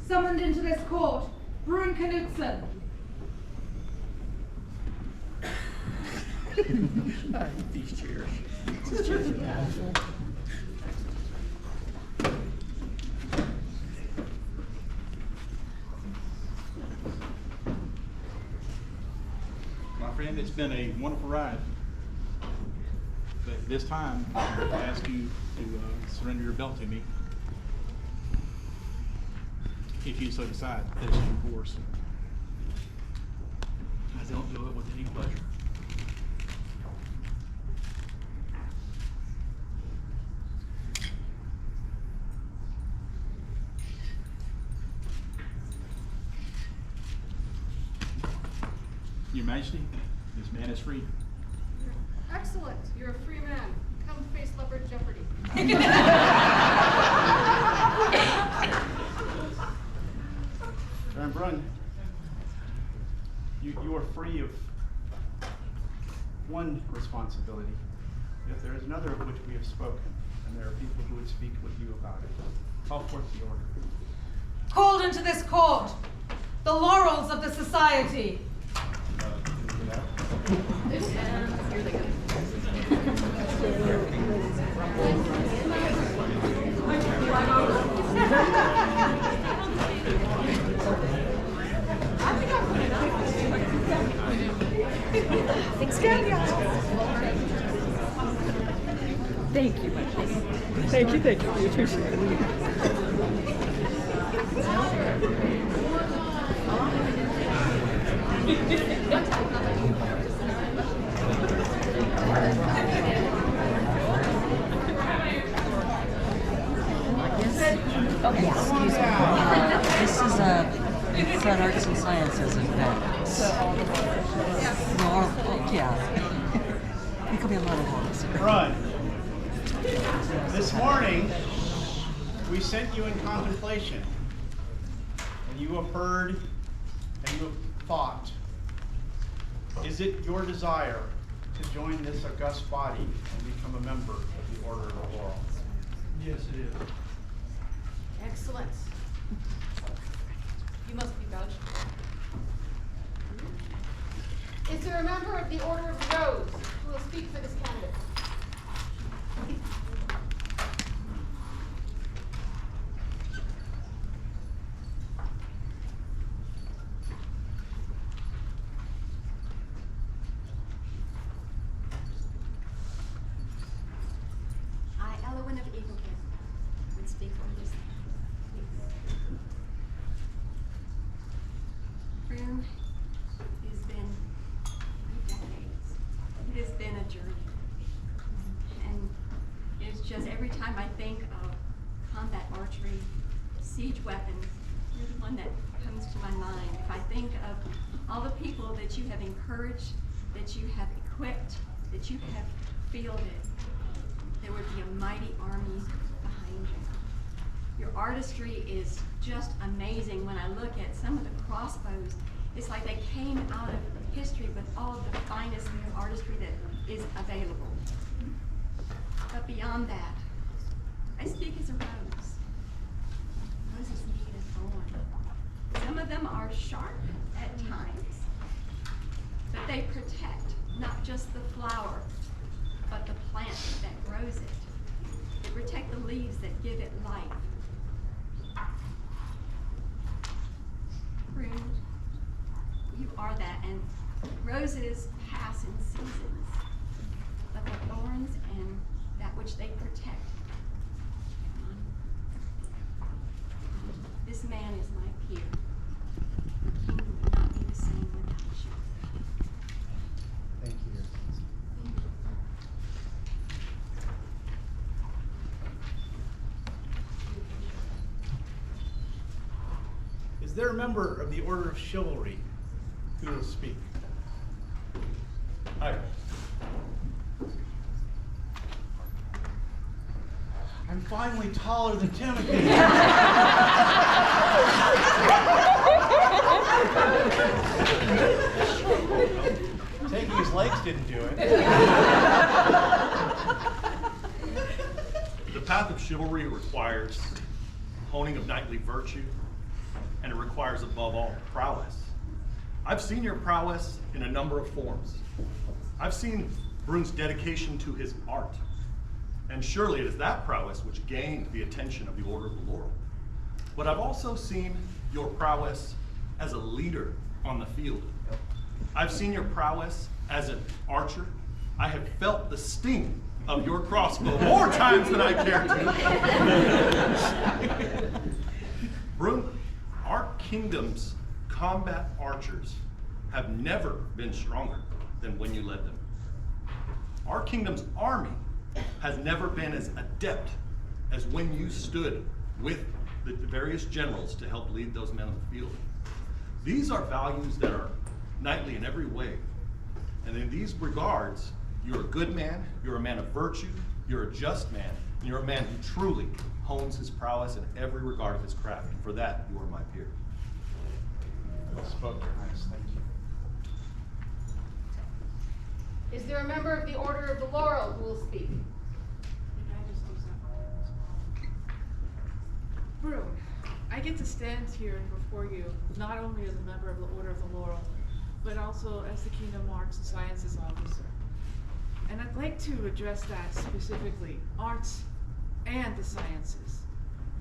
Summoned into this court, Bruin Knudsen. I hate these chairs. These chairs are awful. My friend, it's been a wonderful ride. But at this time, I ask you to surrender your belt to me. If you so decide, that is your course. I don't do it with any pleasure. Your Majesty, this man is free. Excellent. You're a free man. Come face leopard jeopardy. Baron Brun, you are free of one responsibility, yet there is another of which we have spoken, and there are people who would speak with you about it. Call forth the order. Called into this court, the laurels of the society. Thank you. Thank you. We appreciate it. Okay, excuse me. This is a Fred Arts and Sciences event. Yeah. It could be a lot of holes. Brun, this morning we sent you in contemplation, and you have heard and you have thought. Is it your desire to join this august body and become a member of the Order of the Laurel? Yes, it is. Excellent. You must be vouched for. Is there a member of the Order of the Rose who will speak for this candidate? I, Elowen of Eagleton, would speak for this. Room has been 3 decades. It has been a journey. And it's just every time I think of combat archery, siege weapons, you're the one that comes to my mind. If I think of all the people that you have encouraged, that you have equipped, that you have fielded, there would be a mighty army behind you. Your artistry is just amazing. When I look at some of the crossbows, it's like they came out of history with all of the finest new artistry that is available. But beyond that, I speak as a rose. Roses need a thorn. Some of them are sharp at times, but they protect not just the flower, but the plant that grows it. They protect the leaves that give it life. Prune, you are that, and roses pass in seasons, but the thorns and that which they protect. This man is my peer. The kingdom would not be the same without you. Thank you. Is there a member of the Order of Chivalry who will speak? Hi. I'm finally taller than Timothy. Taking his legs didn't do it. The path of chivalry requires honing of knightly virtue, and it requires above all prowess. I've seen your prowess in a number of forms. I've seen Brun's dedication to his art, and surely it is that prowess which gained the attention of the Order of the Laurel. But I've also seen your prowess as a leader on the field. I've seen your prowess as an archer. I have felt the sting of your crossbow more times than I care to. Brun, our kingdom's combat archers have never been stronger than when you led them. Our kingdom's army has never been as adept as when you stood with the various generals to help lead those men on the field. These are values that are knightly in every way. And in these regards, you're a good man, you're a man of virtue, you're a just man, and you're a man who truly hones his prowess in every regard of his craft. And for that, you are my peer. Well spoken, Your Highness. Thank you. Is there a member of the Order of the Laurel who will speak? Brun, I get to stand here before you, not only as a member of the Order of the Laurel, but also as the Kingdom Arts and Sciences officer. And I'd like to address that specifically, arts and the sciences.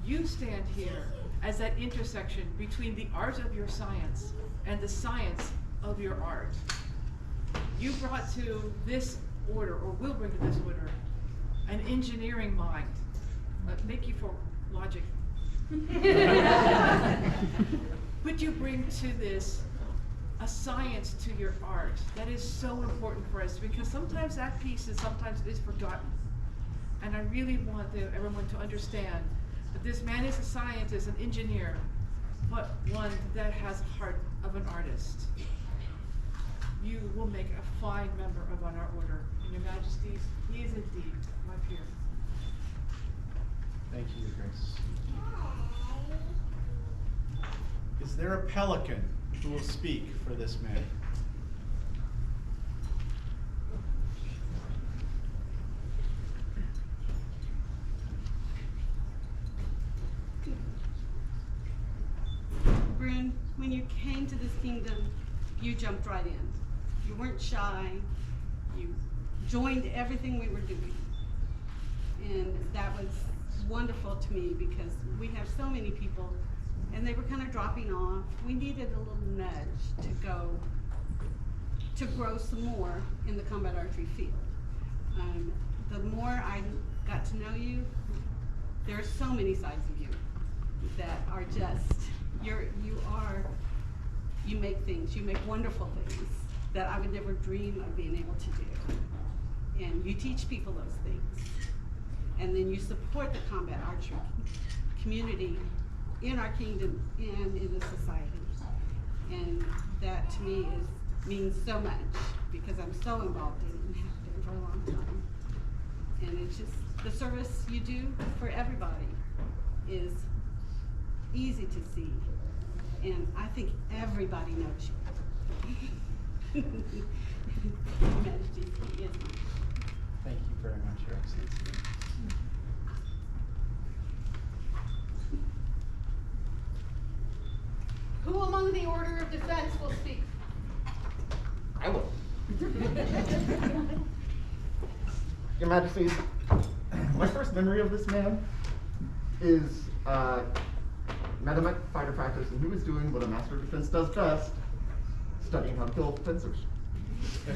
You stand here as that intersection between the art of your science and the science of your art. You brought to this order, or will bring to this order, an engineering mind. Thank you for logic. But you bring to this a science to your art that is so important for us, because sometimes that piece is forgotten. And I really want everyone to understand that this man is a scientist, an engineer, but one that has a heart of an artist. You will make a fine member of our order. And Your Majesties, he is indeed my peer. Thank you, Your Grace. Is there a pelican who will speak for this man? Brun, when you came to this kingdom, you jumped right in. You weren't shy. You joined everything we were doing. And that was wonderful to me, because we have so many people and they were kind of dropping off. We needed a little nudge to grow some more in the combat archery field. The more I got to know you, there are so many sides of you that are just, you make things, you make wonderful things that I would never dream of being able to do. And you teach people those things. And then you support the combat archery community in our kingdom and in the society. And that to me means so much, because I'm so involved in it and have been for a long time. And it's just, the service you do for everybody is easy to see. And I think everybody knows you. Your Majesty, yes, ma'am. Thank you very much, Your Excellency. Who among the Order of Defense will speak? I will. Your Majesty, my first memory of this man is met him at fighter practice, and he was doing what a master of defense does best, studying how to kill fencers.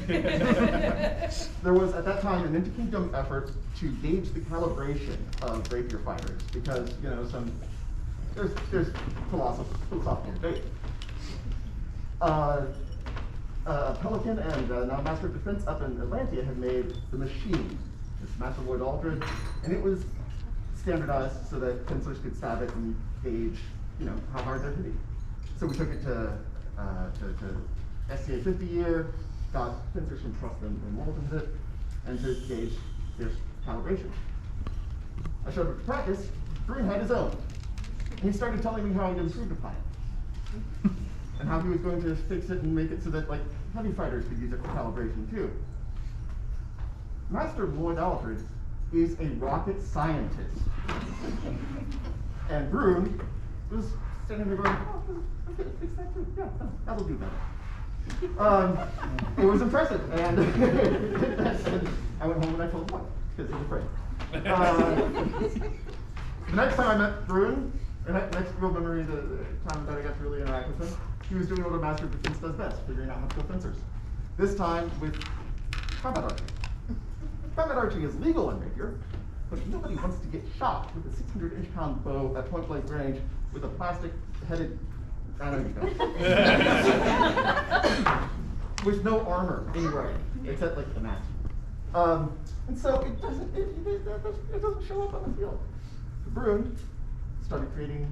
There was at that time an inter-kingdom effort to gauge the calibration of rapier fighters, because there's philosophical debate. Pelican and now Master of Defense up in Atlantia had made the machine, this Master Lloyd Aldred, and it was standardized so that fencers could stab it and gauge, how hard they're hitting. So we took it to STA 50 year, got fencers from Trust and Walton it, and to gauge their calibration. I showed up to practice. Brun had his own. And he started telling me how he'd improved upon it. And how he was going to fix it and make it so that, heavy fighters could use it for calibration too. Master Lloyd Aldred is a rocket scientist. And Brun was standing there going, oh, okay, fix that too. Yeah, that'll do better. It was impressive, and I went home and I told him because he was afraid. The next time I met Bruin, and next real memory, the time that I got to really interact with him, he was doing what a master of defense does best, figuring out how to kill fencers. This time with combat archery. Combat archery is legal in Rapier, but nobody wants to get shot with a 600-inch-pound bow at point-blank range with a plastic-headed, I don't know. With no armor anywhere except like the mask. And so it doesn't show up on the field. Bruin started creating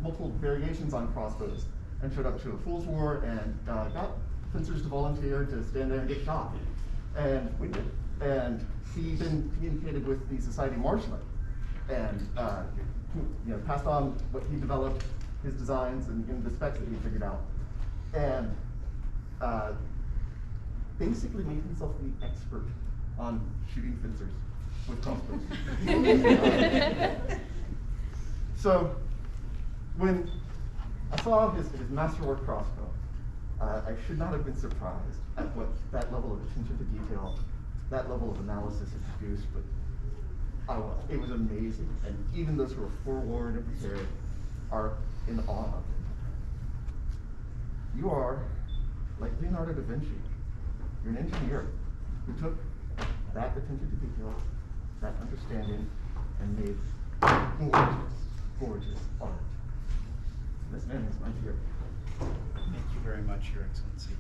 multiple variations on crossbows and showed up to a fool's war and got fencers to volunteer to stand there and get shot. And we did. And he then communicated with the Society Marksman and passed on what he developed, his designs and the specs that he figured out. And basically made himself the expert on shooting fencers with crossbows. So when I saw his masterwork crossbow, I should not have been surprised at what that level of attention to detail, that level of analysis it produced, but I was. It was amazing, and even those who are forewarned and prepared are in awe of it. You are like Leonardo da Vinci. You're an engineer who took that attention to detail, that understanding, and made gorgeous, gorgeous art. This man is my hero. Thank you very much, Your Excellency.